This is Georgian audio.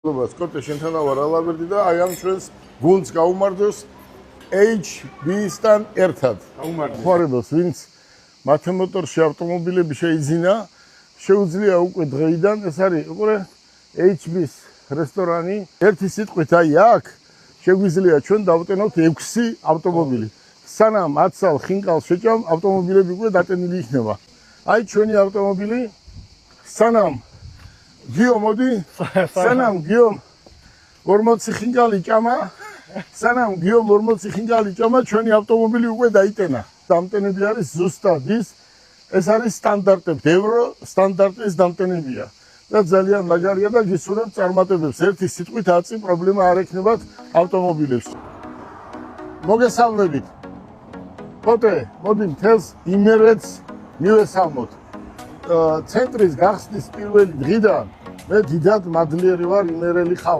სკოტე შენთან ვარ ალაბერტი და აი ამ ჩვენს გუნდს გაუმარჯოს HB-სთან ერთად. ხوارებელს, ვინც მათე მოტორში ავტომობილები შეიძინა, შეუძლია უკვე დღეიდან ეს არის უყურე HB-ს რესტორანი. ერთი სიტყვით აი აქ შეგვიძლია ჩვენ დავტენოთ 6 ავტომობილი. სანამ 10 წელ ხინკალს შეჭამ ავტომობილები უკვე დატენილი იქნება. აი ჩვენი ავტომობილი სანამ გიო მოდი სანამ გიო 40 ხინკალი ჭამა სანამ გიო 40 ხინკალი ჭამა ჩვენი ავტომობილი უკვე დაიტენა. დამტენები არის ზუსტად ის ეს არის სტანდარტები ევრო სტანდარტის დამტენებია და ძალიან მაგარია და გისურვებთ წარმატებებს. ერთი სიტყვით აწი პრობლემა არ ექნებათ ავტომობილებს. მოგესალმებით. ხოთე მოდი მთელს იმერეთს მივესალმოთ. ცენტრის გახსნის პირველი დღიდან მე დიდად მადლიერი ვარ იმერელი ხალხს.